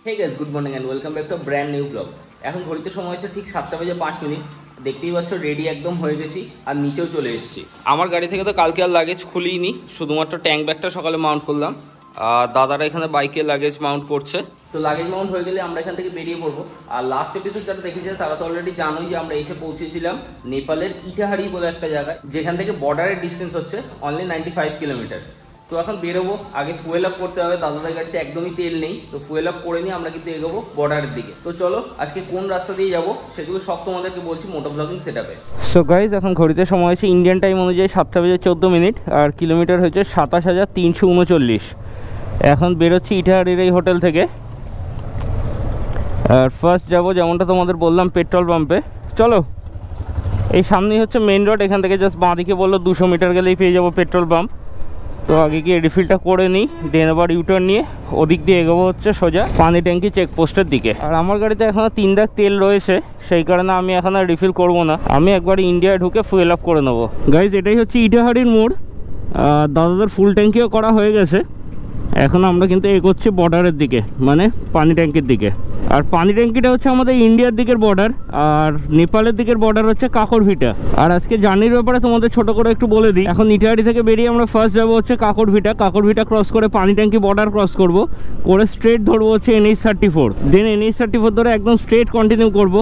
Hey guys, good morning and welcome back to brand new blog. এখন ঘড়িতে সময় হচ্ছে ঠিক 7:05। দেখতেই পাচ্ছ রেডি একদম হয়ে গেছি আর নিচেও চলে এসেছি। আমার গাড়ি থেকে তো কালকে আর লাগেজ খুলিনি, শুধুমাত্র ট্যাঙ্ক ব্যাগটা সকালে মাউন্ট করলাম। আর দাদারা এখানে বাইকে লাগেজ মাউন্ট করছে। তো লাগেজ মাউন্ট হয়ে গেলে আমরা এখান থেকে বেরিয়ে পড়বো। আর লাস্ট এপিসোড যারা দেখেছে তারা তো অলরেডি জানোই যে আমরা এসে পৌঁছেছিলাম নেপালের ইটাহারি বলে একটা জায়গায়, যেখান থেকে বর্ডারের ডিস্টেন্স হচ্ছে অনলি 95 কিলোমিটার। তো এখন বেরোবো, আগে ফুয়েল আপ করতে হবে। দাদাদের গাড়িতে একদমই তেল নেই, তো ফুয়েল আপ করে নিয়ে আমরা কিন্তু এগোবো বর্ডারের দিকে। তো চলো আজকে কোন রাস্তা দিয়ে যাবো সেগুলো সব তোমাদেরকে বলছি মোটো ব্লগিং সেটআপে। সো গাইজ, এখন ঘড়িতে সময় হচ্ছে ইন্ডিয়ান টাইম অনুযায়ী 7:14 আর কিলোমিটার হচ্ছে 27,339। এখন বেরোচ্ছি ইটাহারির এই হোটেল থেকে। আর ফার্স্ট যাবো যেমনটা তোমাদের বললাম পেট্রোল পাম্পে। চলো, এই সামনেই হচ্ছে মেন রোড, এখান থেকে জাস্ট বাঁ দিকে বললো 200 মিটার গেলেই পেয়ে যাবো পেট্রোল পাম্প। তো আগে গিয়ে রিফিলটা করে নিই, দেন আবার ইউটার্ন নিয়ে ওদিক দিয়ে এগোবো হচ্ছে সোজা পানি ট্যাঙ্কি চেকপোস্টের দিকে। আর আমার গাড়িতে এখনও 3 দাগ তেল রয়েছে, সেই কারণে আমি এখন আর রিফিল করবো না, আমি একবার ইন্ডিয়ায় ঢুকে ফুয়েল আপ করে নেবো। গাইজ, এটাই হচ্ছে ইটাহারির মোড়। দাদাদের ফুল ট্যাঙ্কিও করা হয়ে গেছে। এখন আমরা কিন্তু এগোচ্ছি বর্ডারের দিকে, মানে পানি ট্যাঙ্কির দিকে। আর পানি ট্যাঙ্কিটা হচ্ছে আমাদের ইন্ডিয়ার দিকের বর্ডার, আর নেপালের দিকের বর্ডার হচ্ছে কাকরভিটা। আর আজকে জার্নির ব্যাপারে তোমাদের ছোট করে একটু বলে দিই। এখন ইটাহারি থেকে বেরিয়ে আমরা ফার্স্ট যাবো হচ্ছে কাকরভিটা ক্রস করে পানি ট্যাঙ্কি বর্ডার ক্রস করব, করে স্ট্রেট ধরবো হচ্ছে NH-34। দেন NH-34 ধরে একদম স্ট্রেট কন্টিনিউ করব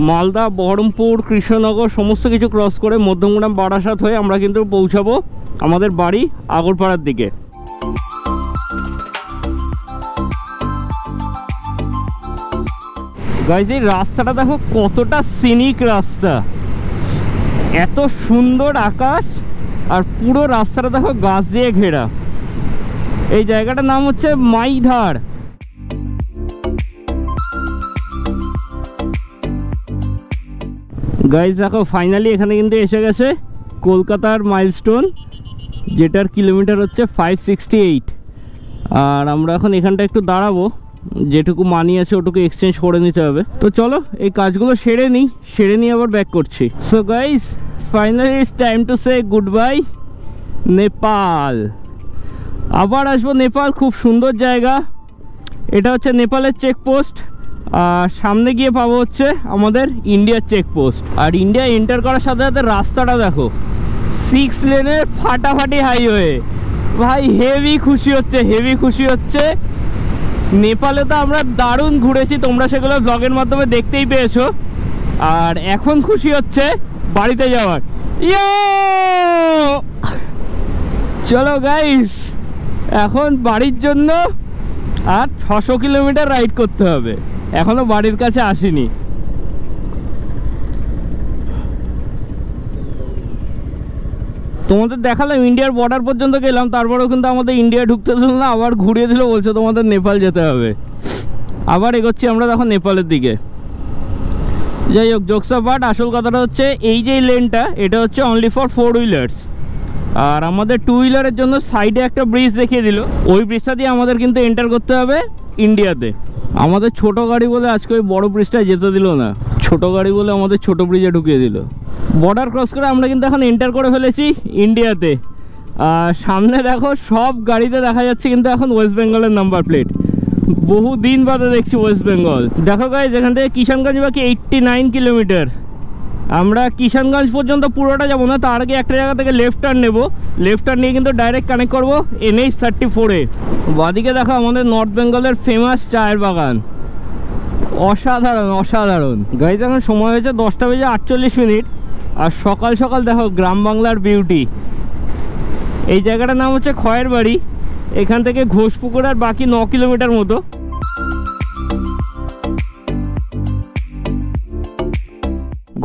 মালদা, বহরমপুর, কৃষ্ণনগর সমস্ত কিছু ক্রস করে মধ্যমগ্রাম, বারাসাত হয়ে আমরা কিন্তু পৌঁছাবো আমাদের বাড়ি আগরপাড়ার দিকে। গাইজ, এই রাস্তাটা দেখো কতটা সিনিক রাস্তা, এত সুন্দর আকাশ, আর পুরো রাস্তাটা দেখো গাছ দিয়ে ঘেরা। এই জায়গাটার নাম হচ্ছে মাইধার। গাইজ দেখো ফাইনালি এখানে কিন্তু এসে গেছে কলকাতার মাইলস্টোন, যেটার কিলোমিটার হচ্ছে 568। আর আমরা এখন এখানটা একটু দাঁড়াবো, যেটুকু মানি আছে ওটুকু এক্সচেঞ্জ করে নিতে হবে। তো চলো এই কাজগুলো সেরে নিয়ে আবার ব্যাক করছি। So guys, finally it's time to say good bye Nepal. আবার আসবো নেপাল, খুব সুন্দর জায়গা। এটা হচ্ছে নেপালের চেকপোস্ট, আর সামনে গিয়ে পাবো হচ্ছে আমাদের ইন্ডিয়ার চেকপোস্ট। আর ইন্ডিয়া এন্টার করার সাথে সাথে রাস্তাটা দেখো 6 লেনের ফাটাফাটি হাইওয়ে। ভাই হেভি খুশি হচ্ছে। নেপালে তো আমরা দারুণ ঘুরেছি, তোমরা সেগুলো ব্লগের মাধ্যমে দেখতেই পেয়েছো। আর এখন খুশি হচ্ছে বাড়িতে যাওয়ার। চলো গাইস, এখন বাড়ির জন্য আর 600 কিলোমিটার রাইড করতে হবে, এখনো বাড়ির কাছে আসিনি। তোমাদের দেখালাম ইন্ডিয়ার বর্ডার পর্যন্ত গেলাম, তারপরেও কিন্তু আমাদের ইন্ডিয়া ঢুকতে দিল না, আবার ঘুরিয়ে দিল, বলছে তোমাদের নেপাল যেতে হবে। আবার এগোচ্ছি আমরা তখন নেপালের দিকে। যাই হোক, জোকস অ্যাপার্ট, আসল কথাটা হচ্ছে এই যে লেনটা, এটা হচ্ছে অনলি ফর 4 হুইলার্স। আর আমাদের 2 হুইলারের জন্য সাইডে একটা ব্রিজ দেখিয়ে দিল, ওই ব্রিজটা দিয়ে আমাদের কিন্তু এন্টার করতে হবে ইন্ডিয়াতে। আমাদের ছোট গাড়ি বলে আজকে ওই বড় ব্রিজটায় যেতে দিল না, ছোট গাড়ি বলে আমাদের ছোট ব্রিজে ঢুকিয়ে দিল। বর্ডার ক্রস করে আমরা কিন্তু এখন এন্টার করে ফেলেছি ইন্ডিয়াতে। আর সামনে দেখো সব গাড়িতে দেখা যাচ্ছে কিন্তু এখন ওয়েস্ট বেঙ্গলের নাম্বার প্লেট। বহু দিন বাদে দেখছি ওয়েস্ট বেঙ্গল। দেখো গাইজ, এখান থেকে কিষানগঞ্জ বাকি 89 কিলোমিটার। আমরা কিষানগঞ্জ পর্যন্ত পুরোটা যাবো না, তার আগে একটা জায়গা থেকে লেফট টার্ন নেবো। লেফট টার্ন নিয়ে কিন্তু ডাইরেক্ট কানেক্ট করবো NH-34-এ। বাদিকে দেখো আমাদের নর্থ বেঙ্গলের ফেমাস চায়ের বাগান, অসাধারণ। গাইজ, এখন সময় হয়েছে 10:48। আর সকাল সকাল দেখো গ্রাম বাংলার বিউটি। এই জায়গাটার নাম হচ্ছে খয়ের বাড়ি, এখান থেকে ঘোষপুকুর আর বাকি 9 কিলোমিটার মতো।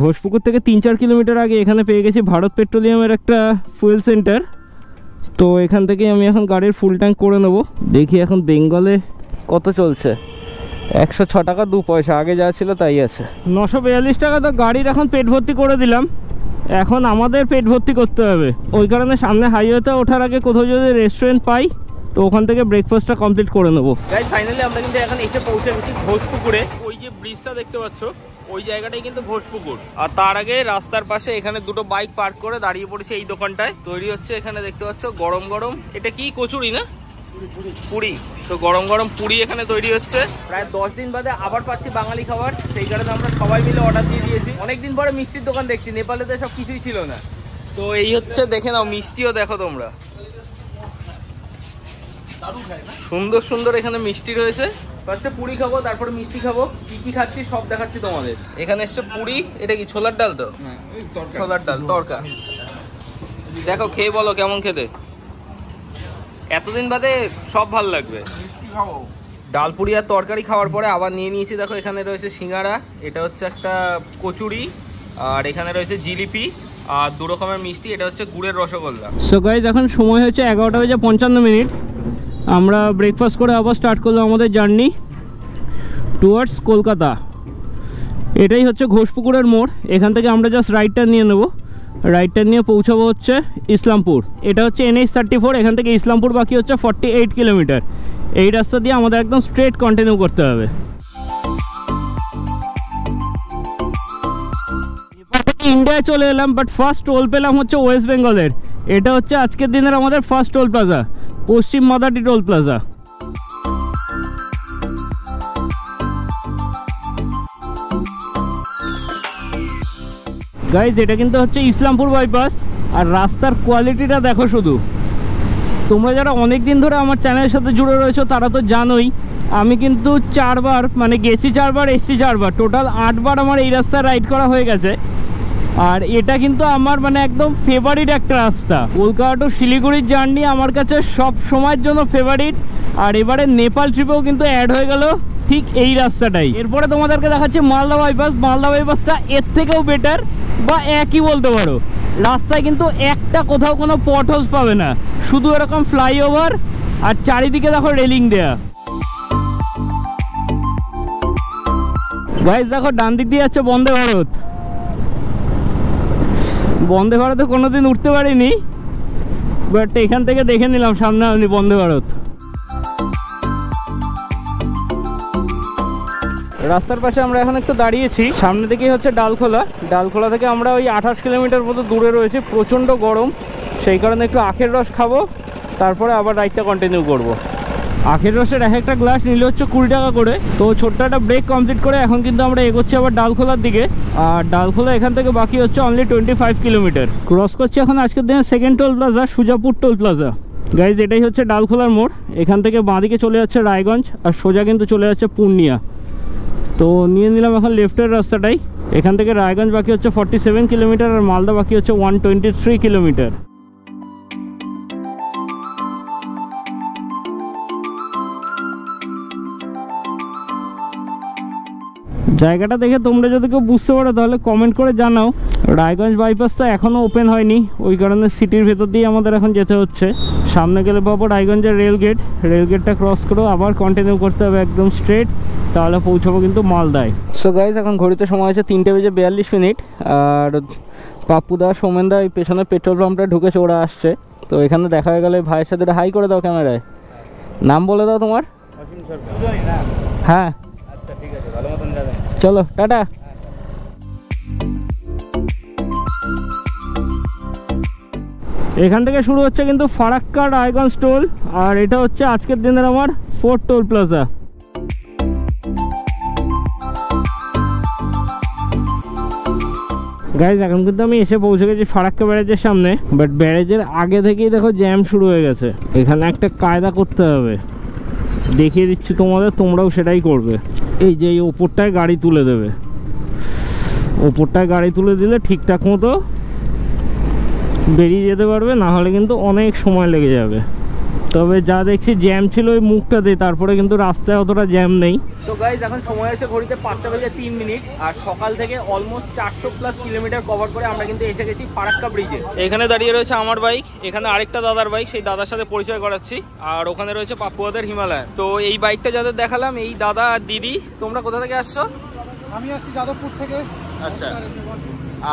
ঘোষপুকুর থেকে 3-4 কিলোমিটার আগে এখানে পেয়ে গেছি ভারত পেট্রোলিয়ামের একটা ফুয়েল সেন্টার। তো এখান থেকে আমি এখন গাড়ির ফুল ট্যাঙ্ক করে নেব। দেখি এখন বেঙ্গলে কত চলছে। 106 টাকা 2 পয়সা, আগে যা ছিল তাই আছে। 942 টাকা। তো গাড়ির এখন পেট ভর্তি করে দিলাম, এখন আমাদের পেট ভর্তি করতে হবে। ওই কারণে সামনে হাইওয়েতে ওঠার আগে কোথাও যদি রেস্টুরেন্ট পাই তো ওখান থেকে ব্রেকফাস্টটা কমপ্লিট করে নেবো। গাইস, ফাইনালি আমরা কিন্তু এখন এসে পৌঁছে গেছি ঘোষপুকুরে। ওই যে ব্রিজটা দেখতে পাচ্ছ ওই জায়গাটাই কিন্তু ঘোষপুকুর। আর তার আগে রাস্তার পাশে এখানে দুটো বাইক পার্ক করে দাঁড়িয়ে পড়েছে এই দোকানটায়। তৈরি হচ্ছে এখানে দেখতে পাচ্ছ গরম গরম, এটা কি কচুরি না? পুরি। তো গরম গরম পুরি এখানে তৈরি হচ্ছে। প্রায় 10 দিন বাদে আবার পাচ্ছি বাঙালি খাবার, সেই কারণে আমরা সবাই মিলে অর্ডার দিয়ে দিয়েছি। অনেকদিন পরে মিষ্টির দোকান দেখছি, নেপালে তো সব কিছুই ছিল না। তো এই হচ্ছে, দেখে নাও, মিষ্টিও দেখো তোমরা, সুন্দর সুন্দর এখানে মিষ্টি রয়েছে। ফার্স্টে পুরি খাবো, তারপরে মিষ্টি খাবো। কি কি খাচ্ছি সব দেখাচ্ছি তোমাদের। এখানে এসছে পুরি, এটা কি ছোলার ডাল? তো ছোলার ডাল তরকা। দেখো খেয়ে বলো কেমন খেতে। এতদিন বাদে সব ভাল লাগবে। ডাল পুরি আর তরকারি খাওয়ার পরে আবার নিয়ে নিয়েছি, দেখো এখানে রয়েছে সিঙ্গারা, এটা হচ্ছে একটা কচুরি, আর এখানে রয়েছে জিলিপি, আর 2 রকমের মিষ্টি, এটা হচ্ছে গুড়ের রসগোল্লা। সো গাইজ এখন সময় হচ্ছে 11:55। আমরা ব্রেকফাস্ট করে আবার স্টার্ট করলাম আমাদের জার্নি টুয়ার্ডস কলকাতা। এটাই হচ্ছে ঘোষপুকুরের মোড়। এখান থেকে আমরা জাস্ট রাইটটা নিয়ে নেব, রাইটটা নিয়ে পৌঁছাবো হচ্ছে ইসলামপুর। এটা হচ্ছে NH34, এখান থেকে ইসলামপুর বাকি হচ্ছে 48 কিলোমিটার। এই রাস্তা দিয়ে আমাদের একদম স্ট্রেট কন্টিনিউ করতে হবে। ইন্ডিয়ায় চলে এলাম, বাট ফার্স্ট টোল পেলাম হচ্ছে ওয়েস্ট বেঙ্গলের। এটা হচ্ছে আজকের দিনের আমাদের ফার্স্ট টোল প্লাজা, পশ্চিম মাদারটি টোল প্লাজা। গাইজ এটা কিন্তু হচ্ছে ইসলামপুর বাইপাস, আর রাস্তার কোয়ালিটিটা দেখো শুধু। তোমরা যারা অনেক দিন ধরে আমার চ্যানেলের সাথে জুড়ে রয়েছো তারা তো জানোই, আমি কিন্তু 4 বার, মানে গেছি 4 বার, এসছি 4 বার, টোটাল 8 বার আমার এই রাস্তায় রাইড করা হয়ে গেছে। আর এটা কিন্তু আমার মানে একদম ফেভারিট একটা রাস্তা। কলকাতা টু শিলিগুড়ির জার্নি আমার কাছে সব সময়ের জন্য ফেভারিট। আর এবারে নেপাল ট্রিপেও কিন্তু অ্যাড হয়ে গেল ঠিক এই রাস্তাটাই। এরপরে তোমাদেরকে দেখাচ্ছি মালদা বাইপাস। মালদা বাইপাসটা এর থেকেও বেটার, বা একই বলতে পারো। রাস্তায় কিন্তু একটা কোথাও কোনো পটহোলস পাবে না, শুধু এরকম ফ্লাইওভার, আর চারিদিকে দেখো রেলিং দেয়া। গাইস দেখো ডান দিক দিয়ে যাচ্ছে বন্দে ভারত। বন্দে ভারতে কোনোদিন উঠতে পারিনি, বাট এখান থেকে দেখে নিলাম সামনে আমি বন্দে ভারত। রাস্তার পাশে আমরা এখন একটু দাঁড়িয়েছি, সামনে দিকেই হচ্ছে ডালখোলা। ডালখোলা থেকে আমরা ওই 28 কিলোমিটার মতো দূরে রয়েছে। প্রচণ্ড গরম, সেই কারণে একটু আখের রস খাবো, তারপরে আবার রাইডটা কন্টিনিউ করব। আখের রসের এক একটা গ্লাস নিলে হচ্ছে 20 টাকা করে। তো ছোট্ট একটা ব্রেক কমপ্লিট করে এখন কিন্তু আমরা এগোচ্ছি আবার ডালখোলার দিকে। আর ডালখোলা এখান থেকে বাকি হচ্ছে অনলি 25 কিলোমিটার। ক্রস করছি এখন আজকের দিনের second toll plaza, Sujapur toll plaza. Guys এটাই হচ্ছে ডালখোলার মোড়। এখান থেকে বাঁদিকে চলে যাচ্ছে রায়গঞ্জ, আর সোজা কিন্তু চলে যাচ্ছে পূর্ণিয়া। তো নিয়ে নিলাম এখন লেফটের রাস্তাটাই। এখান থেকে রায়গঞ্জ বাকি হচ্ছে 47 কিলোমিটার, আর মালদা বাকি হচ্ছে 123 কিলোমিটার। জায়গাটা দেখে তোমরা যদি কেউ বুঝতে পারো তাহলে কমেন্ট করে জানাও। রায়গঞ্জ বাইপাসটা এখনও ওপেন হয়নি, ওই কারণে সিটির ভেতর দিয়ে আমাদের এখন যেতে হচ্ছে। সামনে গেলে পাবো রায়গঞ্জের রেলগেট। রেলগেটটা ক্রস করেও আবার কন্টিনিউ করতে হবে একদম স্ট্রেট, তাহলে পৌঁছাবো কিন্তু মালদায়। সো গাইজ এখন ঘড়িতে সময় হচ্ছে 3:42। আর পাপ্পুদা, সোমেনদা এই পেছনে পেট্রোল পাম্পটা ঢুকেছে, ওরা আসছে। তো এখানে দেখা হয়ে গেলে ভাইয়ের সাথে হাই করে দাও ক্যামেরায়। নাম বলে দাও তোমার। হ্যাঁ আচ্ছা ঠিক আছে, ভালো মতন যাবেন। চলো টাটা। এখান থেকে শুরু হচ্ছে কিন্তু ফারাক্কা রায়গঞ্জ টোল, আর এটা হচ্ছে আজকের দিনের আমার 4th টোল প্লাজা। গাইজ এখন কিন্তু আমি এসে পৌঁছে গেছি ফারাক্কা ব্যারেজের সামনে, বাট ব্যারেজের আগে থেকেই দেখো জ্যাম শুরু হয়ে গেছে। এখানে একটা কায়দা করতে হবে, দেখিয়ে দিচ্ছি তোমাদের, তোমরাও সেটাই করবে। এই যে এই ওপরটায় গাড়ি তুলে দেবে, ওপরটায় গাড়ি তুলে দিলে ঠিকঠাক মতো বেরিয়ে যেতে পারবে, না হলে কিন্তু অনেক সময় লেগে যাবে। তবে যা দেখছি জ্যাম ছিল ওই মুখটাতে, তারপরে কিন্তু রাস্তায় অতটা জ্যাম নেই। তো গাইজ এখন সময় আছে ঘড়িতে 5:03, আর সকাল থেকে অলমোস্ট 400+ কিলোমিটার কভার করে আমরা কিন্তু এসে গেছি ফারাক্কা ব্রিজে। এখানে দাঁড়িয়ে রয়েছে আমার বাইক, এখানে আরেকটা দাদার বাইক, সেই দাদার সাথে পরিচয় করাচ্ছি। আর ওখানে রয়েছে পাপ্পুয়াদের হিমালয়। তো এই বাইকটা যাদের দেখালাম, এই দাদা আর দিদি। তোমরা কোথা থেকে আসছো? আমি আসছি যাদবপুর থেকে। আচ্ছা,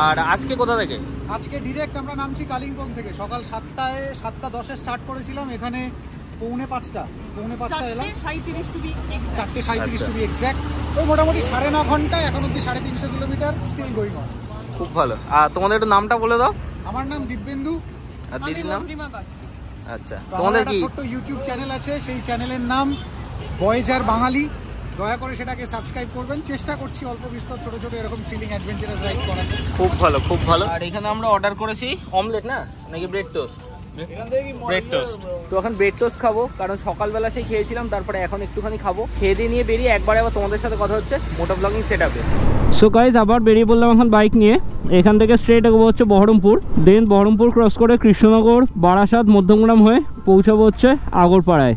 আর আজকে কোথা থেকে? আজকে ডিরেক্ট আমরা নামছি কালিম্পং থেকে। সকাল 7:10 স্টার্ট করেছিলাম, এখানে পৌনে 5টা এলাম। 4:37 টু বি এক্স্যাক্ট। ওই মোটামুটি 9.5 ঘন্টা, এখন অব্দি 350 কিলোমিটার স্টিল গোয়িং অন। খুব ভালো। আর তোমাদের একটু নামটা বলে দাও। আমার নাম দিব্যেন্দু। আর দিদির নাম? আচ্ছা, তো আমাদের তোমাদের একটা কি ছোট্ট ইউটিউব চ্যানেল আছে, সেই চ্যানেলের নাম ভয়েজার বাঙালি। দয়া করে সেটাকে সাবস্ক্রাইব করবেন। চেষ্টা করছি অল্প বিস্তর ছোট ছোট এরকম থ্রিলিং অ্যাডভেঞ্চারাস রাইড করার। খুব ভালো, খুব ভালো। আর এখানে আমরা অর্ডার করেছি অমলেট না নাকি ব্রেড টোস্ট? Bread toast. তো এখন ব্রেড টোস্ট খাবো, কারণ সকালবেলা সেই খেয়েছিলাম, তারপরে এখন একটুখানি খাবো। খেয়ে দিয়ে নিয়ে বেরিয়ে একবারে আবার তোমাদের সাথে কথা হচ্ছে মোটো ব্লগিং সেট আপে। সো গাইজ আবার বেরিয়ে পড়লাম এখন বাইক নিয়ে। এখান থেকে স্ট্রেট এগোবো হচ্ছে বহরমপুর, দেন বহরমপুর ক্রস করে কৃষ্ণনগর, বারাসাত, মধ্যমগ্রাম হয়ে পৌঁছাবো হচ্ছে আগরপাড়ায়।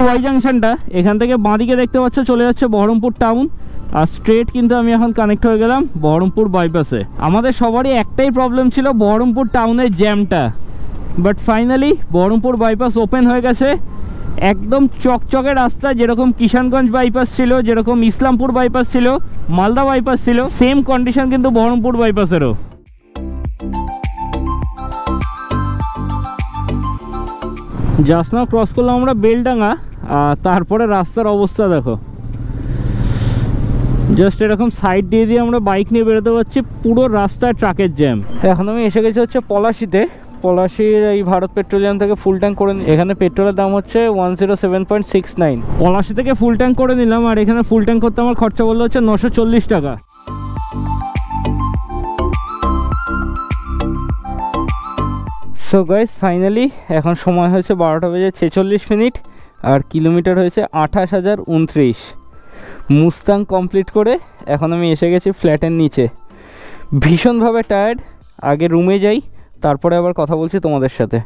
ওয়াই জাংশনটা, এখান থেকে বাঁদিকে দেখতে পাচ্ছ চলে যাচ্ছে বহরমপুর টাউন, আর স্ট্রেট কিন্তু আমি এখন কানেক্ট হয়ে গেলাম বহরমপুর বাইপাসে। আমাদের সবারই একটাই প্রবলেম ছিল বহরমপুর টাউনের জ্যামটা, but finally Baharampur bypass open হয়ে গেছে। একদম চকচকে রাস্তা, যেরকম কিষানগঞ্জ বাইপাস ছিল, যেরকম ইসলামপুর বাইপাস ছিল, মালদা বাইপাস ছিল, সেম কন্ডিশন কিন্তু বহরমপুর বাইপাসেরও। জাস্ট না ক্রস করলাম আমরা বেলডাঙ্গা, আর তারপরে রাস্তার অবস্থা দেখো। জাস্ট এরকম সাইড দিয়ে দিয়ে আমরা বাইক নিয়ে বেরোতে পারছি, পুরো রাস্তায় ট্রাকের জ্যাম। এখন আমি এসে গেছি হচ্ছে পলাশিতে। পলাশির এই ভারত পেট্রোলিয়াম থেকে ফুল ট্যাঙ্ক করে এখানে পেট্রোলের দাম হচ্ছে 107.69। পলাশি থেকে ফুল ট্যাঙ্ক করে নিলাম, আর এখানে ফুল ট্যাঙ্ক করতে আমার খরচা বললো হচ্ছে 940 টাকা। সো গাইস ফাইনালি এখন সময় হয়েছে 12:46, আর কিলোমিটার হয়েছে 28,029। মুস্তাং কমপ্লিট করে এখন আমি এসে গেছি ফ্ল্যাটের নিচে। ভীষণভাবে টায়ার্ড, আগে রুমে যাই, তারপরে আবার কথা বলছি তোমাদের সাথে।